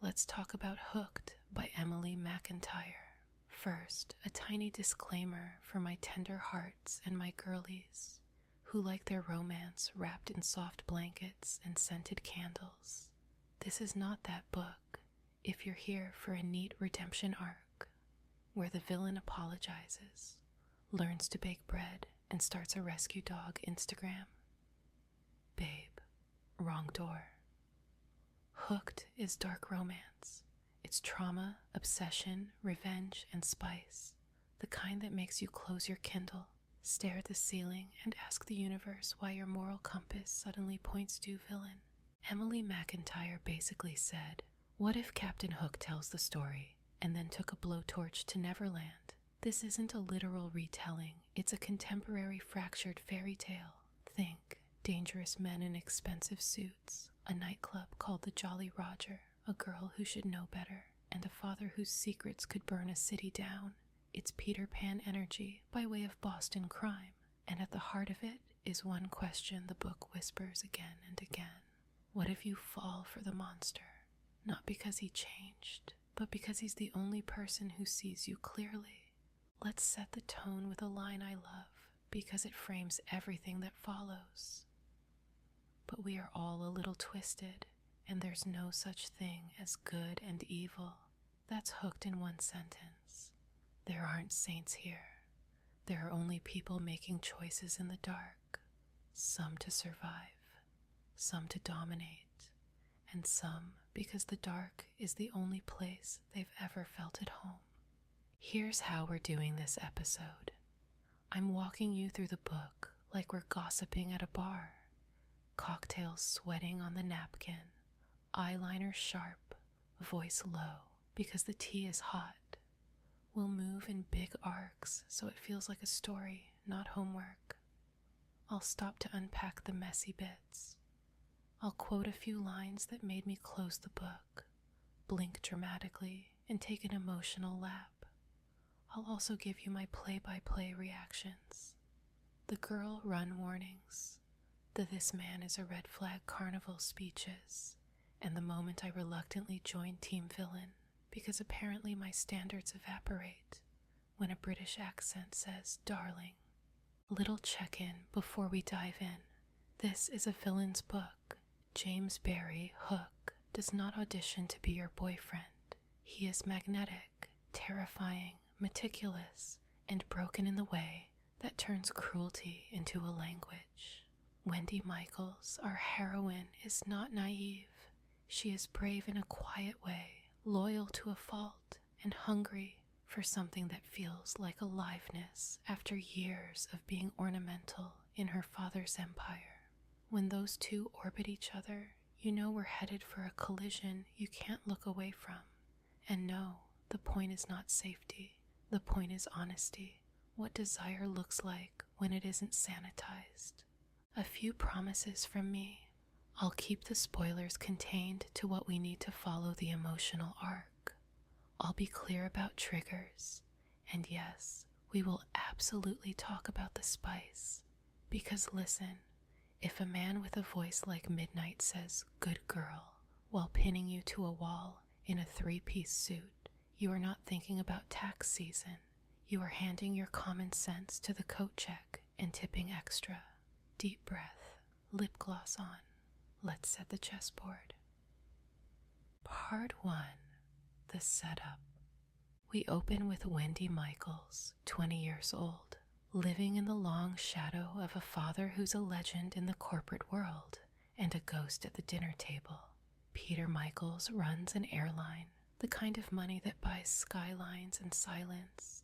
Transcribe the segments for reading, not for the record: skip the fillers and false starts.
let's talk about Hooked by Emily McIntire. First, a tiny disclaimer for my tender hearts and my girlies, who like their romance wrapped in soft blankets and scented candles. This is not that book if you're here for a neat redemption arc, where the villain apologizes, learns to bake bread, and starts a rescue dog Instagram. Babe, wrong door. Hooked is dark romance. It's trauma, obsession, revenge, and spice. The kind that makes you close your Kindle, stare at the ceiling, and ask the universe why your moral compass suddenly points to villain. Emily McIntire basically said, what if Captain Hook tells the story and then took a blowtorch to Neverland? This isn't a literal retelling, it's a contemporary fractured fairy tale. Think dangerous men in expensive suits, a nightclub called the Jolly Roger, a girl who should know better, and a father whose secrets could burn a city down. It's Peter Pan energy by way of Boston crime, and at the heart of it is one question the book whispers again and again. What if you fall for the monster? Not because he changed, but because he's the only person who sees you clearly. Let's set the tone with a line I love, because it frames everything that follows. But we are all a little twisted, and there's no such thing as good and evil. That's hooked in one sentence. There aren't saints here. There are only people making choices in the dark, some to survive, some to dominate, and some because the dark is the only place they've ever felt at home. Here's how we're doing this episode. I'm walking you through the book like we're gossiping at a bar. Cocktails sweating on the napkin, eyeliner sharp, voice low because the tea is hot. We'll move in big arcs so it feels like a story, not homework. I'll stop to unpack the messy bits. I'll quote a few lines that made me close the book, blink dramatically, and take an emotional lap. I'll also give you my play-by-play reactions. The girl run warnings, the this man is a red flag carnival speeches, and the moment I reluctantly join Team Villain because apparently my standards evaporate when a British accent says darling. Little check-in before we dive in. This is a villain's book. James Barrie, Hook, does not audition to be your boyfriend. He is magnetic, terrifying, meticulous, and broken in the way that turns cruelty into a language. Wendy Michaels, our heroine, is not naive. She is brave in a quiet way, loyal to a fault, and hungry for something that feels like aliveness after years of being ornamental in her father's empire. When those two orbit each other, you know we're headed for a collision you can't look away from. And no, the point is not safety. The point is honesty. What desire looks like when it isn't sanitized. A few promises from me. I'll keep the spoilers contained to what we need to follow the emotional arc. I'll be clear about triggers. And yes, we will absolutely talk about the spice. Because listen, if a man with a voice like Midnight says, good girl, while pinning you to a wall in a three-piece suit, you are not thinking about tax season. You are handing your common sense to the coat check and tipping extra. Deep breath, lip gloss on. Let's set the chessboard. Part 1. The setup. We open with Wendy Michaels, 20 years old, living in the long shadow of a father who's a legend in the corporate world and a ghost at the dinner table. Peter Michaels runs an airline, the kind of money that buys skylines and silence,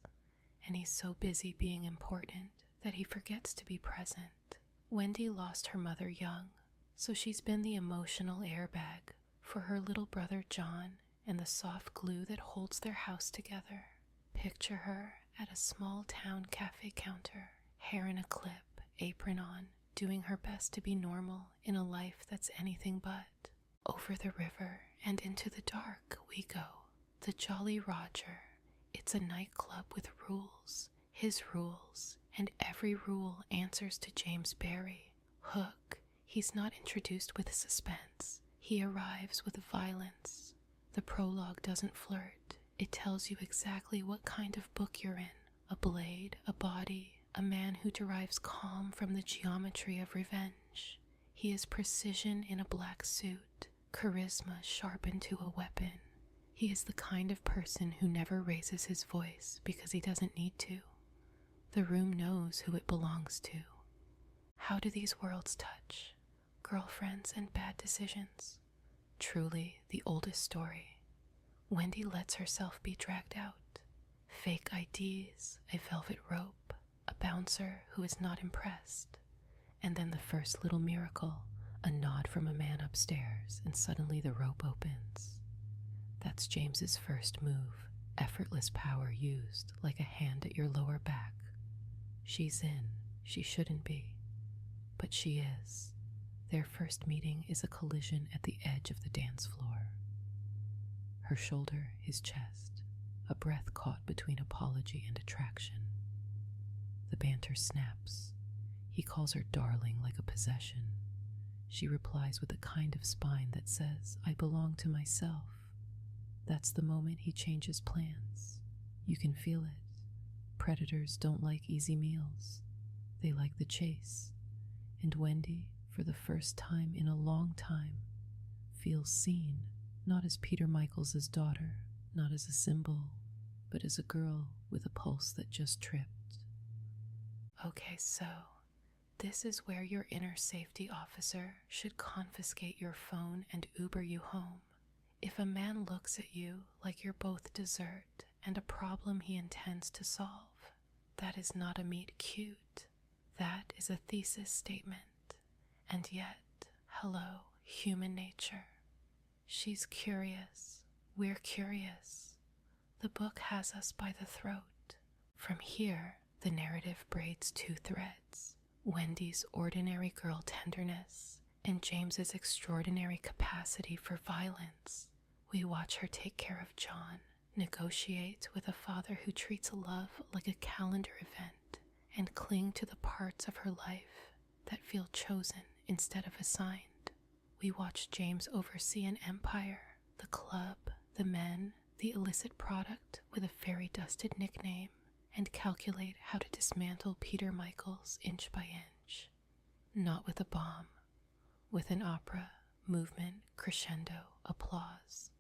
and he's so busy being important that he forgets to be present. Wendy lost her mother young, so she's been the emotional airbag for her little brother John and the soft glue that holds their house together. Picture her at a small town cafe counter, hair in a clip, apron on, doing her best to be normal in a life that's anything but. Over the river and into the dark we go. The Jolly Roger. It's a nightclub with rules, his rules, and every rule answers to James Barrie. Hook. He's not introduced with suspense. He arrives with violence. The prologue doesn't flirt. It tells you exactly what kind of book you're in. A blade, a body, a man who derives calm from the geometry of revenge. He is precision in a black suit, charisma sharpened to a weapon. He is the kind of person who never raises his voice because he doesn't need to. The room knows who it belongs to. How do these worlds touch? Girlfriends and bad decisions. Truly the oldest story. Wendy lets herself be dragged out. Fake IDs, a velvet rope, a bouncer who is not impressed. And then the first little miracle, a nod from a man upstairs, and suddenly the rope opens. That's James's first move, effortless power used like a hand at your lower back. She's in, she shouldn't be, but she is. Their first meeting is a collision at the edge of the dance floor. Her shoulder, his chest, a breath caught between apology and attraction. The banter snaps. He calls her darling like a possession. She replies with a kind of spine that says, I belong to myself. That's the moment he changes plans. You can feel it. Predators don't like easy meals. They like the chase. And Wendy, for the first time in a long time, feels seen, not as Peter Michaels' daughter, not as a symbol, but as a girl with a pulse that just tripped. Okay, so this is where your inner safety officer should confiscate your phone and Uber you home. If a man looks at you like you're both dessert and a problem he intends to solve, that is not a meet cute. That is a thesis statement. And yet, hello, human nature. She's curious. We're curious. The book has us by the throat. From here, the narrative braids two threads. Wendy's ordinary girl tenderness and James's extraordinary capacity for violence. We watch her take care of John, negotiate with a father who treats love like a calendar event, and cling to the parts of her life that feel chosen instead of assigned. We watch James oversee an empire, the club, the men, the illicit product with a fairy-dusted nickname, and calculate how to dismantle Peter Michaels inch by inch. Not with a bomb, with an opera, movement, crescendo, applause.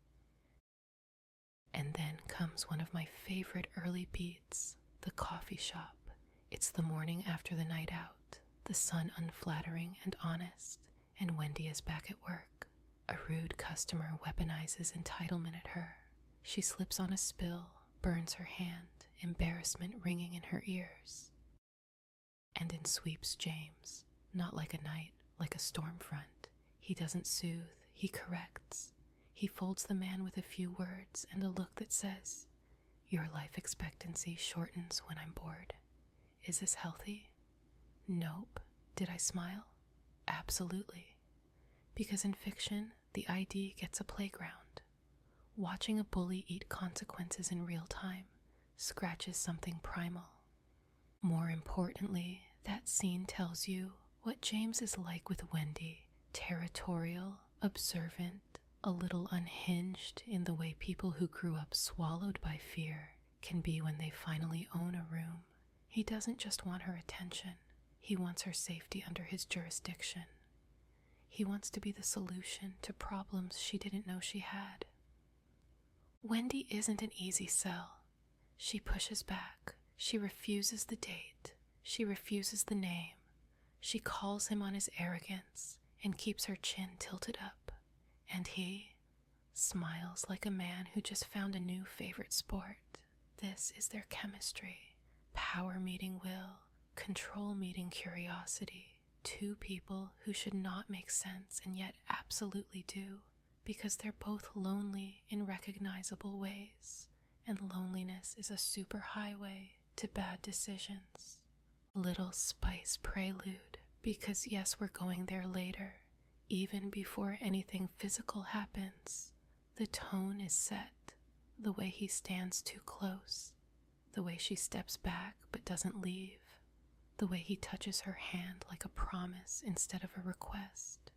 And then comes one of my favorite early beats, the coffee shop. It's the morning after the night out, the sun unflattering and honest, and Wendy is back at work. A rude customer weaponizes entitlement at her. She slips on a spill, burns her hand, embarrassment ringing in her ears. And in sweeps James, not like a knight, like a storm front. He doesn't soothe, he corrects. He folds the man with a few words and a look that says, your life expectancy shortens when I'm bored. Is this healthy? Nope. Did I smile? Absolutely. Because in fiction, the ID gets a playground. Watching a bully eat consequences in real time scratches something primal. More importantly, that scene tells you what James is like with Wendy, territorial, observant, a little unhinged in the way people who grew up swallowed by fear can be when they finally own a room. He doesn't just want her attention, he wants her safety under his jurisdiction. He wants to be the solution to problems she didn't know she had. Wendy isn't an easy sell. She pushes back. She refuses the date. She refuses the name. She calls him on his arrogance and keeps her chin tilted up. And he smiles like a man who just found a new favorite sport. This is their chemistry. Power meeting will, control meeting curiosity. Two people who should not make sense and yet absolutely do, because they're both lonely in recognizable ways, and loneliness is a superhighway to bad decisions. Little spice prelude, because yes, we're going there later, even before anything physical happens. The tone is set, the way he stands too close, the way she steps back but doesn't leave, the way he touches her hand like a promise instead of a request.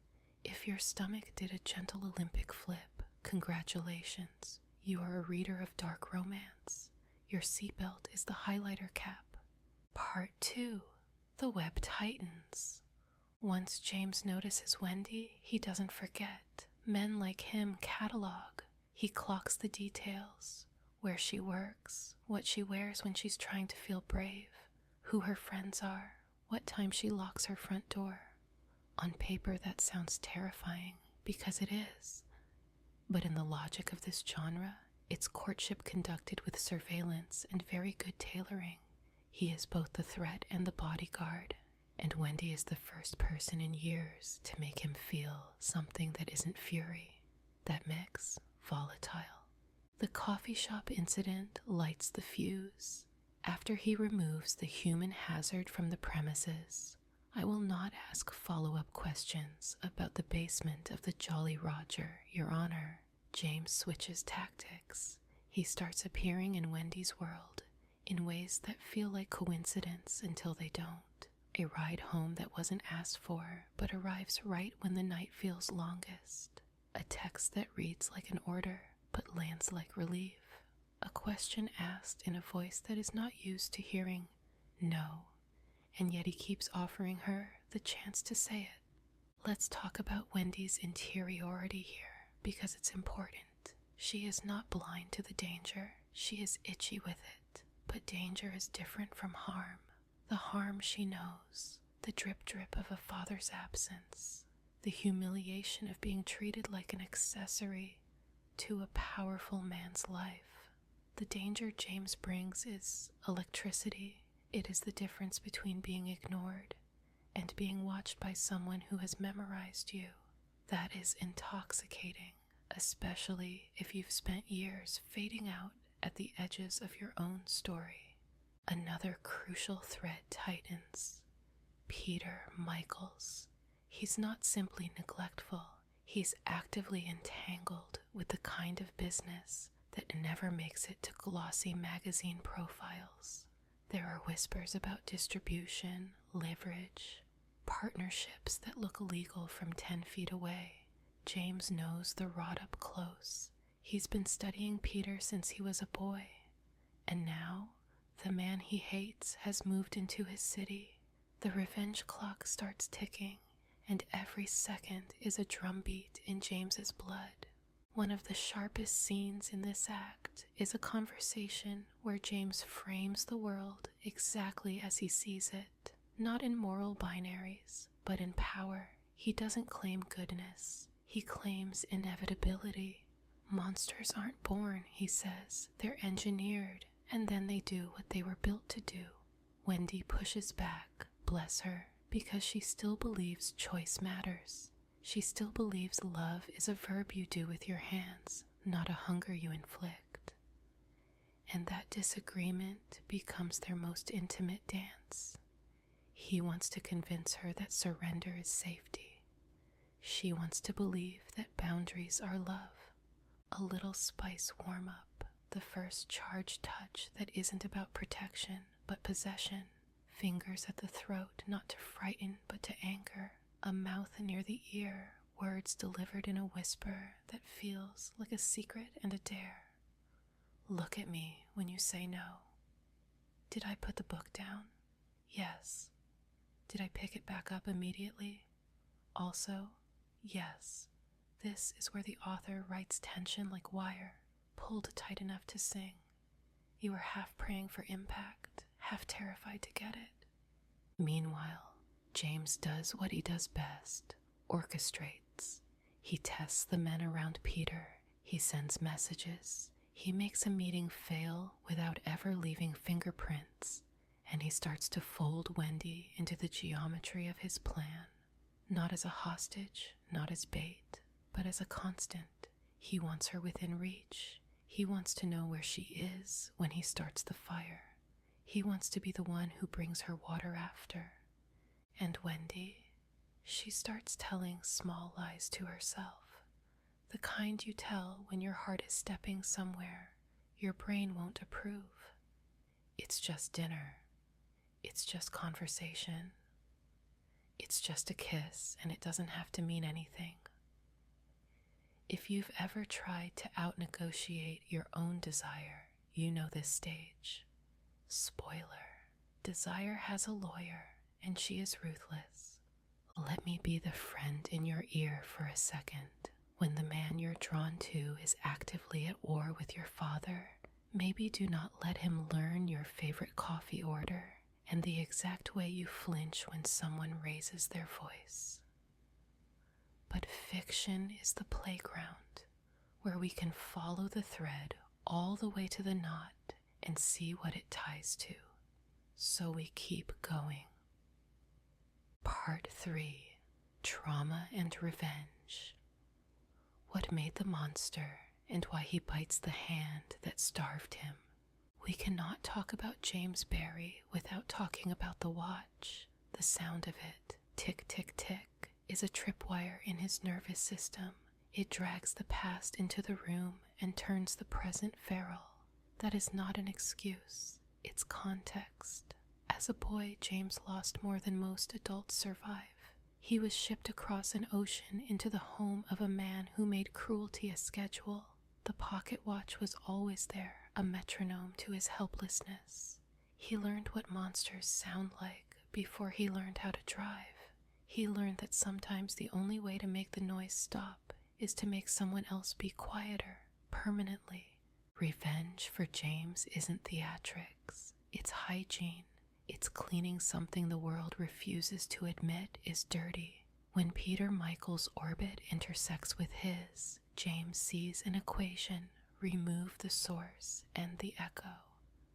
If your stomach did a gentle Olympic flip, Congratulations, you are a reader of dark romance. Your seatbelt is the highlighter cap. Part 2. The web tightens. Once James notices Wendy, he doesn't forget. Men like him catalog. He clocks the details. Where she works, what she wears when she's trying to feel brave, who her friends are, what time she locks her front door. On paper that sounds terrifying, because it is. But in the logic of this genre, it's courtship conducted with surveillance and very good tailoring. He is both the threat and the bodyguard, and Wendy is the first person in years to make him feel something that isn't fury. That mix, volatile. The coffee shop incident lights the fuse. After he removes the human hazard from the premises, I will not ask follow-up questions about the basement of the Jolly Roger, Your Honor. James switches tactics. He starts appearing in Wendy's world in ways that feel like coincidence until they don't. A ride home that wasn't asked for, but arrives right when the night feels longest. A text that reads like an order, but lands like relief. A question asked in a voice that is not used to hearing no, and yet he keeps offering her the chance to say it. Let's talk about Wendy's interiority here, because it's important. She is not blind to the danger, she is itchy with it, but danger is different from harm. The harm she knows, the drip of a father's absence, the humiliation of being treated like an accessory to a powerful man's life. The danger James brings is electricity. It is the difference between being ignored and being watched by someone who has memorized you. That is intoxicating, especially if you've spent years fading out at the edges of your own story. Another crucial thread tightens. Peter Michaels. He's not simply neglectful. He's actively entangled with the kind of business that never makes it to glossy magazine profiles. There are whispers about distribution, leverage, partnerships that look legal from 10 feet away. James knows the rod up close. He's been studying Peter since he was a boy, and now the man he hates has moved into his city. The revenge clock starts ticking, and every second is a drumbeat in James's blood. One of the sharpest scenes in this act is a conversation where James frames the world exactly as he sees it, not in moral binaries, but in power. He doesn't claim goodness, he claims inevitability. Monsters aren't born, he says, they're engineered, and then they do what they were built to do. Wendy pushes back, bless her, because she still believes choice matters. She still believes love is a verb you do with your hands, not a hunger you inflict. And that disagreement becomes their most intimate dance. He wants to convince her that surrender is safety. She wants to believe that boundaries are love. A little spice warm up, the first charged touch that isn't about protection, but possession. Fingers at the throat, not to frighten, but to anchor. A mouth near the ear, words delivered in a whisper that feels like a secret and a dare. Look at me when you say no. Did I put the book down? Yes. Did I pick it back up immediately? Also, yes. This is where the author writes tension like wire, pulled tight enough to sing. You are half praying for impact, half terrified to get it. Meanwhile, James does what he does best, orchestrates. He tests the men around Peter. He sends messages. He makes a meeting fail without ever leaving fingerprints, and he starts to fold Wendy into the geometry of his plan, not as a hostage, not as bait, but as a constant. He wants her within reach. He wants to know where she is when he starts the fire. He wants to be the one who brings her water after. And Wendy, she starts telling small lies to herself, the kind you tell when your heart is stepping somewhere your brain won't approve. It's just dinner. It's just conversation. It's just a kiss, and it doesn't have to mean anything. If you've ever tried to out-negotiate your own desire, you know this stage. Spoiler: desire has a lawyer, and she is ruthless. Let me be the friend in your ear for a second. When the man you're drawn to is actively at war with your father, maybe do not let him learn your favorite coffee order and the exact way you flinch when someone raises their voice. But fiction is the playground where we can follow the thread all the way to the knot and see what it ties to. So we keep going. Part 3: Trauma and Revenge. What made the monster and why he bites the hand that starved him. We cannot talk about James Barrie without talking about the watch. The sound of it, tick, tick, tick, is a tripwire in his nervous system. It drags the past into the room and turns the present feral. That is not an excuse, it's context. As a boy, James lost more than most adults survive. He was shipped across an ocean into the home of a man who made cruelty a schedule. The pocket watch was always there, a metronome to his helplessness. He learned what monsters sound like before he learned how to drive. He learned that sometimes the only way to make the noise stop is to make someone else be quieter, permanently. Revenge for James isn't theatrics, it's hygiene. It's cleaning something the world refuses to admit is dirty. When Peter Michael's orbit intersects with his, James sees an equation: remove the source and the echo.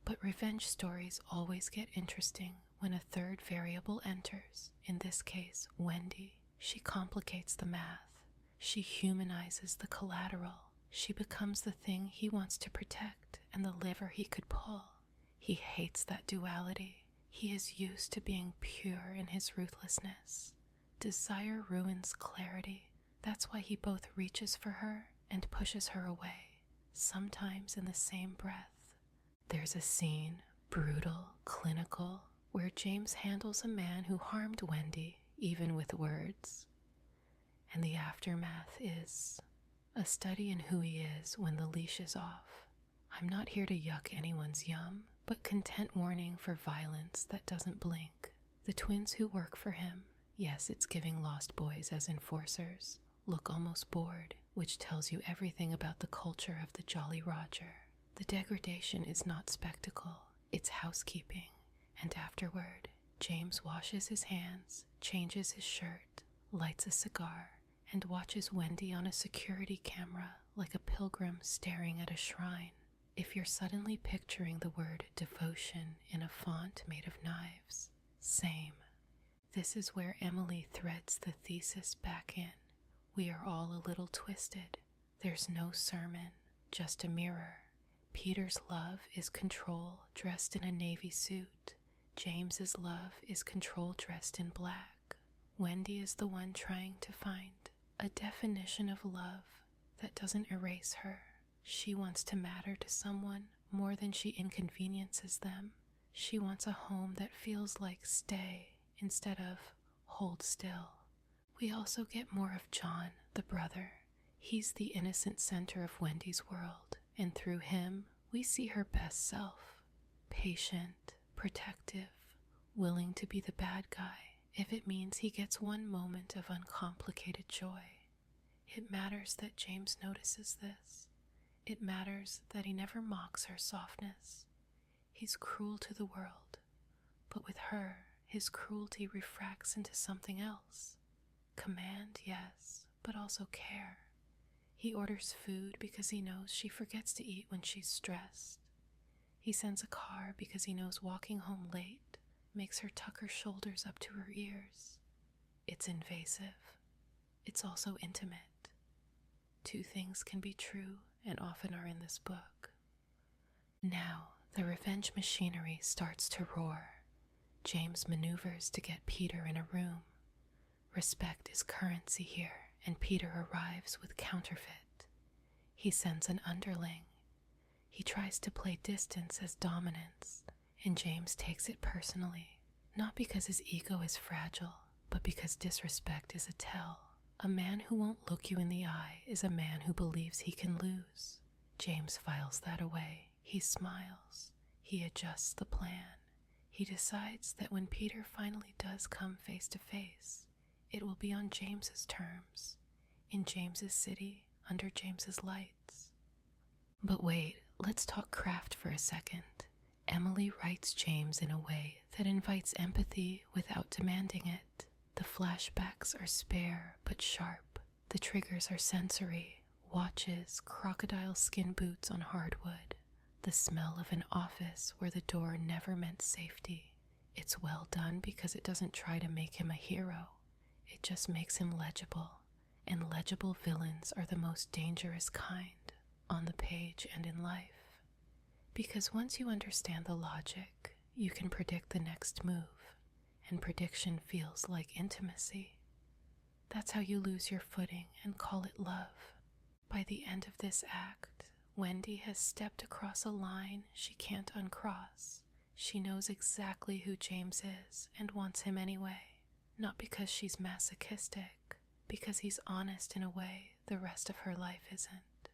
But revenge stories always get interesting when a third variable enters, in this case, Wendy. She complicates the math. She humanizes the collateral. She becomes the thing he wants to protect and the lever he could pull. He hates that duality. He is used to being pure in his ruthlessness. Desire ruins clarity. That's why he both reaches for her and pushes her away, sometimes in the same breath. There's a scene, brutal, clinical, where James handles a man who harmed Wendy, even with words. And the aftermath is a study in who he is when the leash is off. I'm not here to yuck anyone's yum, but content warning for violence that doesn't blink. The twins who work for him, yes, it's giving Lost Boys as enforcers, look almost bored, which tells you everything about the culture of the Jolly Roger. The degradation is not spectacle, it's housekeeping. And afterward, James washes his hands, changes his shirt, lights a cigar, and watches Wendy on a security camera like a pilgrim staring at a shrine. If you're suddenly picturing the word devotion in a font made of knives, same. This is where Emily threads the thesis back in. We are all a little twisted. There's no sermon, just a mirror. Peter's love is control dressed in a navy suit. James's love is control dressed in black. Wendy is the one trying to find a definition of love that doesn't erase her. She wants to matter to someone more than she inconveniences them. She wants a home that feels like stay instead of hold still. We also get more of John, the brother. He's the innocent center of Wendy's world, and through him, we see her best self. Patient, protective, willing to be the bad guy if it means he gets one moment of uncomplicated joy. It matters that James notices this. It matters that he never mocks her softness. He's cruel to the world, but with her, his cruelty refracts into something else. Command, yes, but also care. He orders food because he knows she forgets to eat when she's stressed. He sends a car because he knows walking home late makes her tuck her shoulders up to her ears. It's invasive. It's also intimate. Two things can be true and often are in this book. Now, the revenge machinery starts to roar. James maneuvers to get Peter in a room. Respect is currency here, and Peter arrives with counterfeit. He sends an underling. He tries to play distance as dominance, and James takes it personally, not because his ego is fragile, but because disrespect is a tell. A man who won't look you in the eye is a man who believes he can lose. James files that away. He smiles. He adjusts the plan. He decides that when Peter finally does come face to face, it will be on James's terms, in James's city, under James's lights. But wait, let's talk craft for a second. Emily writes James in a way that invites empathy without demanding it. The flashbacks are spare but sharp. The triggers are sensory. Watches, crocodile skin boots on hardwood. The smell of an office where the door never meant safety. It's well done because it doesn't try to make him a hero. It just makes him legible. And legible villains are the most dangerous kind, on the page and in life. Because once you understand the logic, you can predict the next move, and prediction feels like intimacy. That's how you lose your footing and call it love. By the end of this act, Wendy has stepped across a line she can't uncross. She knows exactly who James is and wants him anyway, not because she's masochistic, because he's honest in a way the rest of her life isn't.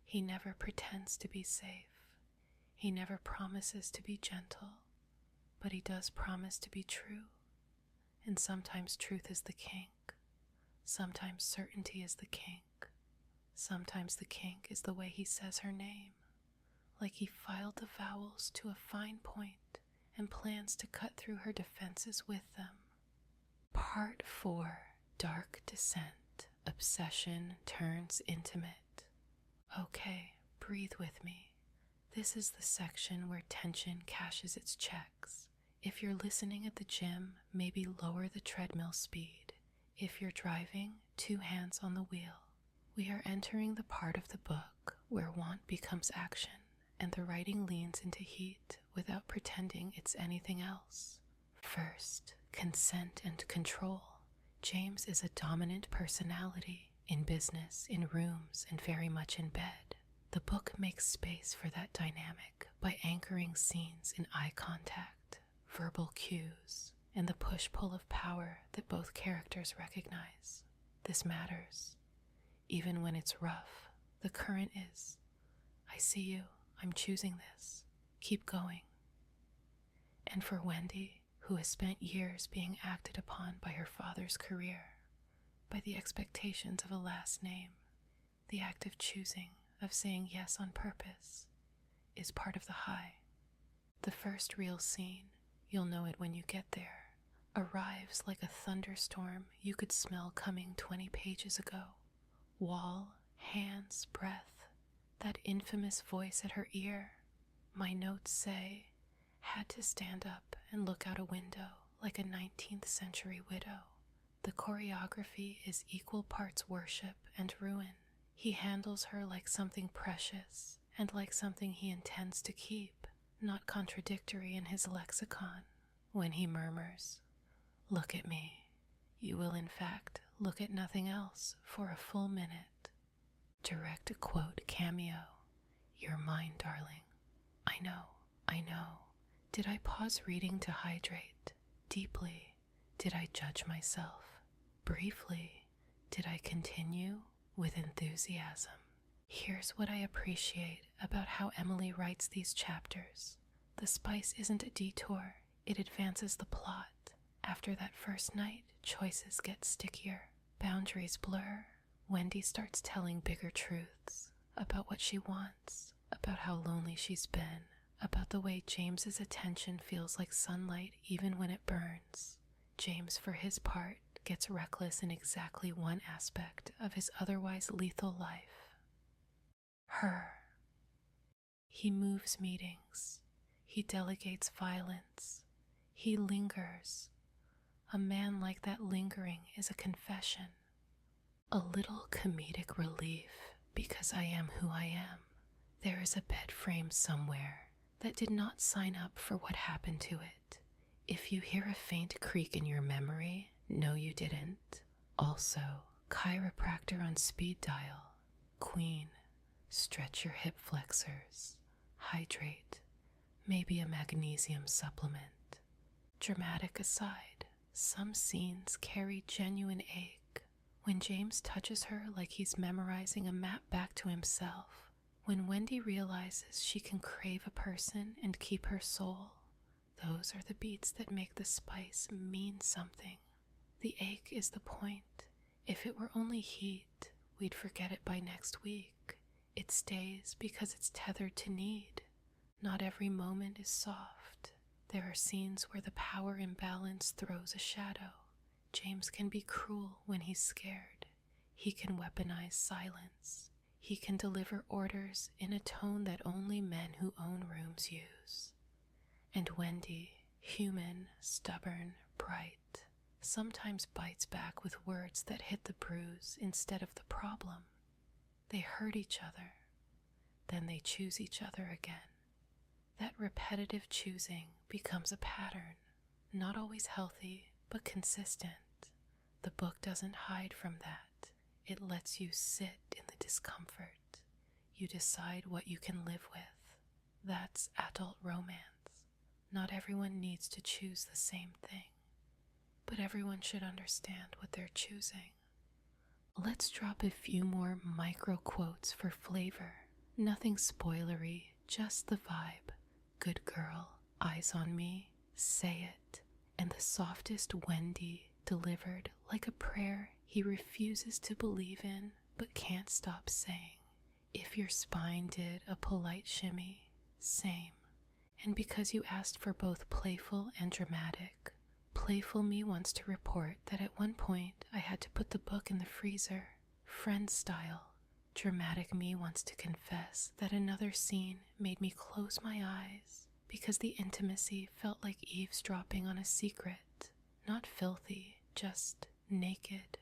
He never pretends to be safe. He never promises to be gentle, but he does promise to be true. And sometimes truth is the kink. Sometimes certainty is the kink. Sometimes the kink is the way he says her name, like he filed the vowels to a fine point and plans to cut through her defenses with them. Part 4. Dark Descent. Obsession turns intimate. Okay, breathe with me. This is the section where tension cashes its checks. If you're listening at the gym, maybe lower the treadmill speed. If you're driving, 2 hands on the wheel. We are entering the part of the book where want becomes action and the writing leans into heat without pretending it's anything else. First, consent and control. James is a dominant personality in business, in rooms, and very much in bed. The book makes space for that dynamic by anchoring scenes in eye contact, verbal cues, and the push-pull of power that both characters recognize. This matters. Even when it's rough, the current is, I see you, I'm choosing this, keep going. And for Wendy, who has spent years being acted upon by her father's career, by the expectations of a last name, the act of choosing, of saying yes on purpose, is part of the high. The first real scene, you'll know it when you get there, arrives like a thunderstorm you could smell coming 20 pages ago. Wall, hands, breath, that infamous voice at her ear. My notes say, had to stand up and look out a window like a 19th century widow. The choreography is equal parts worship and ruin. He handles her like something precious and like something he intends to keep, not contradictory in his lexicon. When he murmurs, look at me, you will in fact look at nothing else for a full minute. Direct quote cameo. You're mine, darling. I know. Did I pause reading to hydrate? Deeply. Did I judge myself? Briefly. Did I continue? With enthusiasm. Here's what I appreciate about how Emily writes these chapters. The spice isn't a detour. It advances the plot. After that first night, choices get stickier, boundaries blur. Wendy starts telling bigger truths about what she wants, about how lonely she's been, about the way James's attention feels like sunlight even when it burns. James, for his part, gets reckless in exactly one aspect of his otherwise lethal life. Her. He moves meetings. He delegates violence. He lingers. A man like that lingering is a confession. A little comedic relief because I am who I am. There is a bed frame somewhere that did not sign up for what happened to it. If you hear a faint creak in your memory, no you didn't. Also, chiropractor on speed dial. Queen, stretch your hip flexors. Hydrate. Maybe a magnesium supplement. Dramatic aside, some scenes carry genuine ache When James touches her like he's memorizing a map back to himself. When Wendy realizes she can crave a person and keep her soul. Those are the beats that make the spice mean something. The ache is the point. If it were only heat, we'd forget it by next week. It stays because it's tethered to need. Not every moment is soft. There are scenes where the power imbalance throws a shadow. James can be cruel when he's scared. He can weaponize silence. He can deliver orders in a tone that only men who own rooms use. And Wendy, human, stubborn, bright, sometimes bites back with words that hit the bruise instead of the problem. They hurt each other. Then they choose each other again. That repetitive choosing becomes a pattern, not always healthy, but consistent. The book doesn't hide from that. It lets you sit in the discomfort. You decide what you can live with. That's adult romance. Not everyone needs to choose the same thing, but everyone should understand what they're choosing. Let's drop a few more micro quotes for flavor. Nothing spoilery, just the vibe. Good girl, eyes on me, say it. And the softest Wendy delivered like a prayer he refuses to believe in but can't stop saying. If your spine did a polite shimmy, same. And because you asked for both playful and dramatic, playful me wants to report that at one point I had to put the book in the freezer, friend style. Dramatic me wants to confess that another scene made me close my eyes because the intimacy felt like eavesdropping on a secret, not filthy, just naked.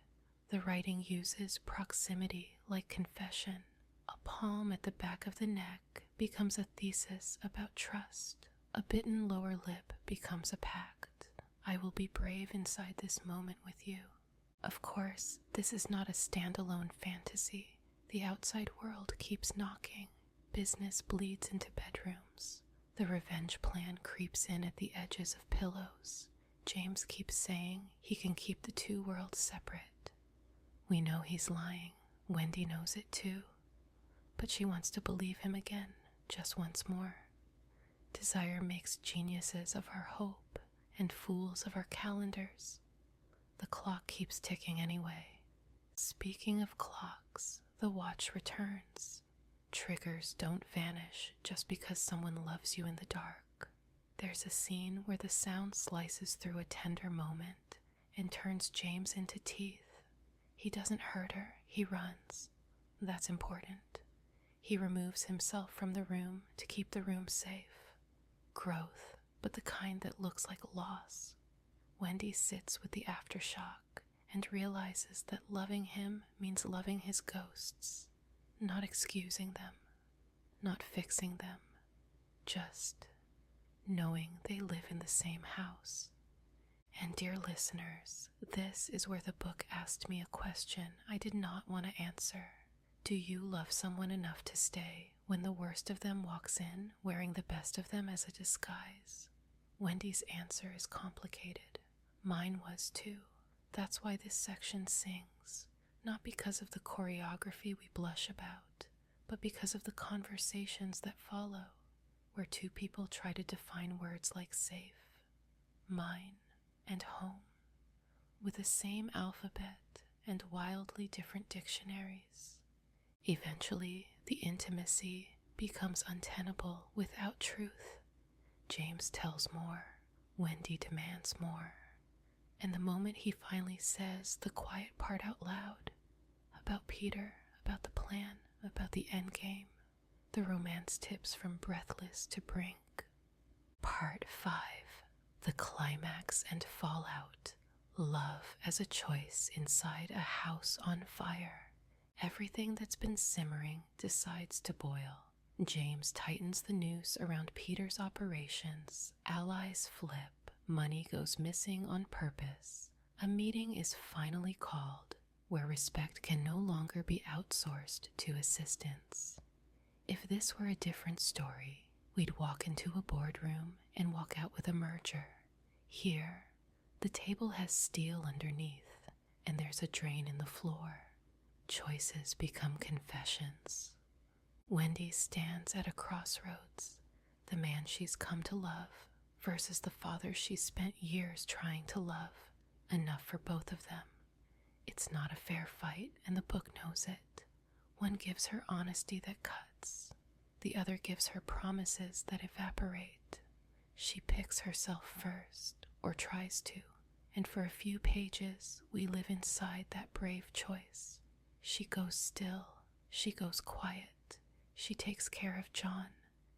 The writing uses proximity like confession. A palm at the back of the neck becomes a thesis about trust. A bitten lower lip becomes a pact. I will be brave inside this moment with you. Of course, this is not a standalone fantasy. The outside world keeps knocking. Business bleeds into bedrooms. The revenge plan creeps in at the edges of pillows. James keeps saying he can keep the two worlds separate. We know he's lying. Wendy knows it too. But she wants to believe him again, just once more. Desire makes geniuses of our hope and fools of our calendars. The clock keeps ticking anyway. Speaking of clocks, the watch returns. Triggers don't vanish just because someone loves you in the dark. There's a scene where the sound slices through a tender moment and turns James into teeth. He doesn't hurt her, he runs. That's important. He removes himself from the room to keep the room safe. Growth, but the kind that looks like loss. Wendy sits with the aftershock and realizes that loving him means loving his ghosts, not excusing them, not fixing them, just knowing they live in the same house. And dear listeners, this is where the book asked me a question I did not want to answer. Do you love someone enough to stay when the worst of them walks in wearing the best of them as a disguise? Wendy's answer is complicated. Mine was too. That's why this section sings, not because of the choreography we blush about, but because of the conversations that follow, where two people try to define words like safe, mine, and home, with the same alphabet and wildly different dictionaries. Eventually, the intimacy becomes untenable without truth. James tells more. Wendy demands more. And the moment he finally says the quiet part out loud, about Peter, about the plan, about the end game, the romance tips from breathless to brink. Part 5. The climax and fallout. Love as a choice inside a house on fire. Everything that's been simmering decides to boil. James tightens the noose around Peter's operations. Allies flip. Money goes missing on purpose. A meeting is finally called, where respect can no longer be outsourced to assistants. If this were a different story, we'd walk into a boardroom and walk out with a merger. Here, the table has steel underneath, and there's a drain in the floor. Choices become confessions. Wendy stands at a crossroads, the man she's come to love versus the father she's spent years trying to love, enough for both of them. It's not a fair fight, and the book knows it. One gives her honesty that cuts. The other gives her promises that evaporate. She picks herself first, or tries to, and for a few pages we live inside that brave choice. She goes still. She goes quiet. She takes care of John.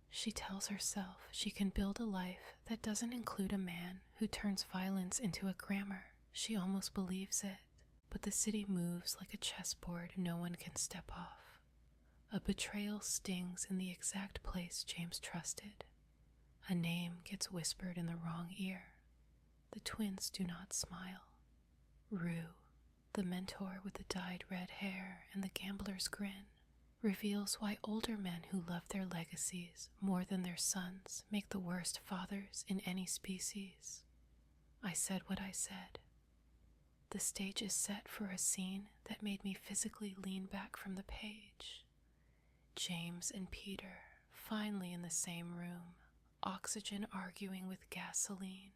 She tells herself she can build a life that doesn't include a man who turns violence into a grammar. She almost believes it, but the city moves like a chessboard no one can step off. A betrayal stings in the exact place James trusted. A name gets whispered in the wrong ear. The twins do not smile. Rue, the mentor with the dyed red hair and the gambler's grin, reveals why older men who love their legacies more than their sons make the worst fathers in any species. I said what I said. The stage is set for a scene that made me physically lean back from the page. James and Peter, finally in the same room, oxygen arguing with gasoline.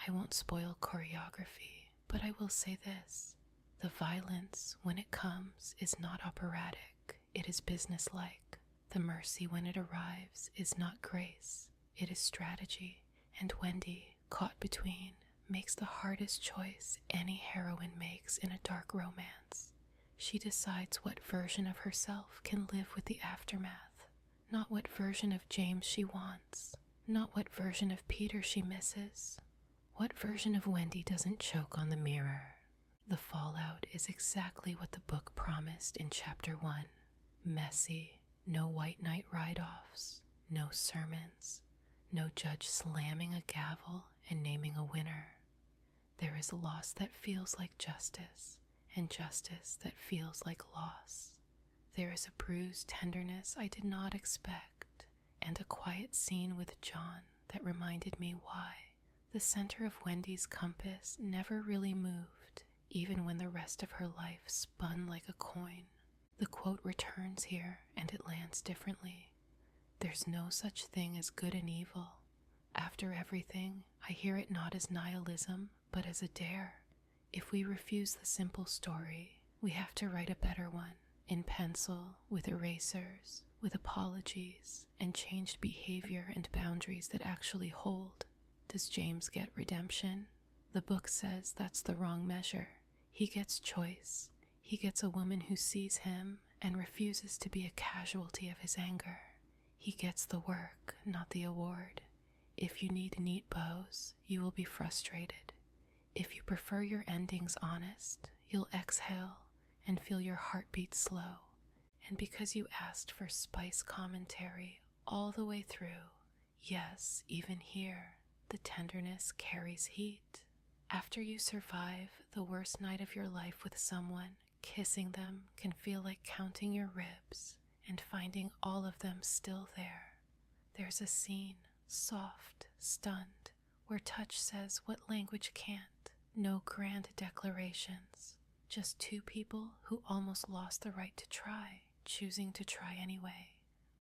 I won't spoil choreography, but I will say this. The violence, when it comes, is not operatic. It is businesslike. The mercy, when it arrives, is not grace. It is strategy. And Wendy, caught between, makes the hardest choice any heroine makes in a dark romance. She decides what version of herself can live with the aftermath, not what version of James she wants, not what version of Peter she misses, what version of Wendy doesn't choke on the mirror. The fallout is exactly what the book promised in chapter 1. Messy, no white knight ride-offs, no sermons, no judge slamming a gavel and naming a winner. There is a loss that feels like justice, and justice that feels like loss. There is a bruised tenderness I did not expect, and a quiet scene with John that reminded me why the center of Wendy's compass never really moved, even when the rest of her life spun like a coin. The quote returns here, and it lands differently. There's no such thing as good and evil. After everything, I hear it not as nihilism, but as a dare. If we refuse the simple story, we have to write a better one, in pencil, with erasers, with apologies, and changed behavior and boundaries that actually hold. Does James get redemption? The book says that's the wrong measure. He gets choice. He gets a woman who sees him and refuses to be a casualty of his anger. He gets the work, not the award. If you need neat bows, you will be frustrated. If you prefer your endings honest, you'll exhale and feel your heartbeat slow. And because you asked for spice commentary all the way through, yes, even here, the tenderness carries heat. After you survive the worst night of your life with someone, kissing them can feel like counting your ribs and finding all of them still there. There's a scene, soft, stunned, where touch says what language can't. No grand declarations, just two people who almost lost the right to try, choosing to try anyway.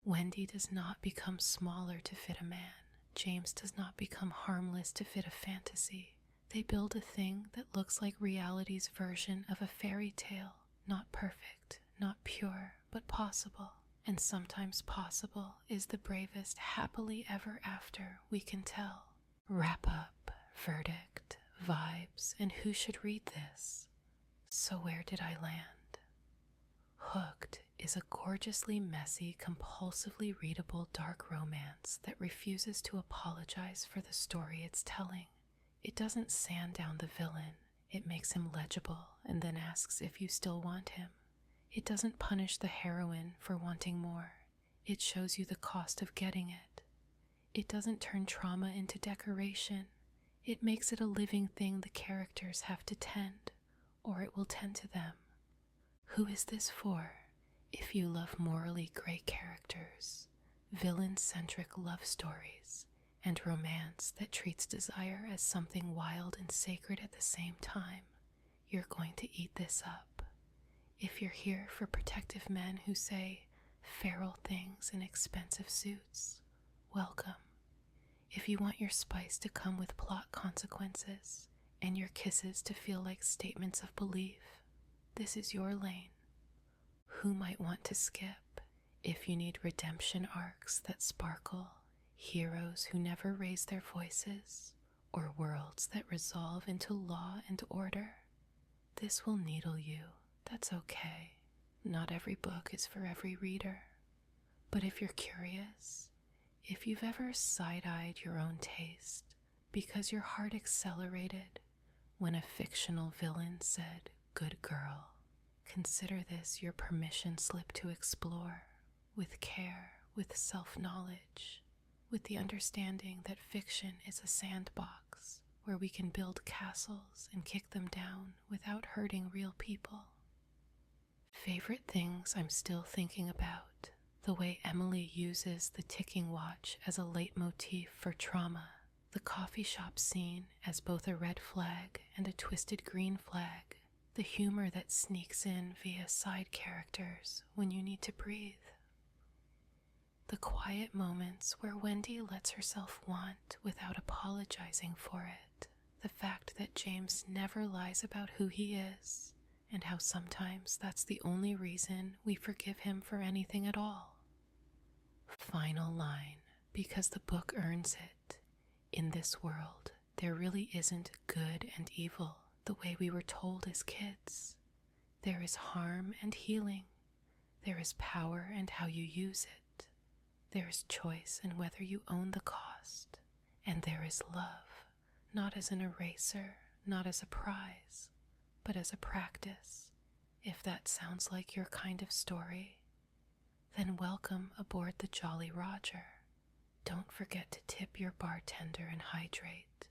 Wendy does not become smaller to fit a man. James does not become harmless to fit a fantasy. They build a thing that looks like reality's version of a fairy tale, not perfect, not pure, but possible. And sometimes possible is the bravest happily ever after we can tell. Wrap up, verdict, vibes, and who should read this? So where did I land? Hooked is a gorgeously messy, compulsively readable dark romance that refuses to apologize for the story it's telling. It doesn't sand down the villain. It makes him legible and then asks if you still want him. It doesn't punish the heroine for wanting more. It shows you the cost of getting it. It doesn't turn trauma into decoration. It makes it a living thing the characters have to tend, or it will tend to them. Who is this for? If you love morally gray characters, villain-centric love stories, and romance that treats desire as something wild and sacred at the same time, you're going to eat this up. If you're here for protective men who say feral things in expensive suits, welcome. If you want your spice to come with plot consequences and your kisses to feel like statements of belief, this is your lane. Who might want to skip? If you need redemption arcs that sparkle, heroes who never raise their voices, or worlds that resolve into law and order, this will needle you. That's okay. Not every book is for every reader. But if you're curious, if you've ever side-eyed your own taste because your heart accelerated when a fictional villain said, "Good girl," consider this your permission slip to explore with care, with self-knowledge, with the understanding that fiction is a sandbox where we can build castles and kick them down without hurting real people. Favorite things I'm still thinking about: the way Emily uses the ticking watch as a leitmotif for trauma, the coffee shop scene as both a red flag and a twisted green flag, the humor that sneaks in via side characters when you need to breathe. The quiet moments where Wendy lets herself want without apologizing for it, the fact that James never lies about who he is, and how sometimes that's the only reason we forgive him for anything at all. Final line, because the book earns it. In this world, there really isn't good and evil the way we were told as kids. There is harm and healing. There is power and how you use it. There is choice and whether you own the cost. And there is love, not as an eraser, not as a prize, but as a practice. If that sounds like your kind of story, then welcome aboard the Jolly Roger. Don't forget to tip your bartender and hydrate.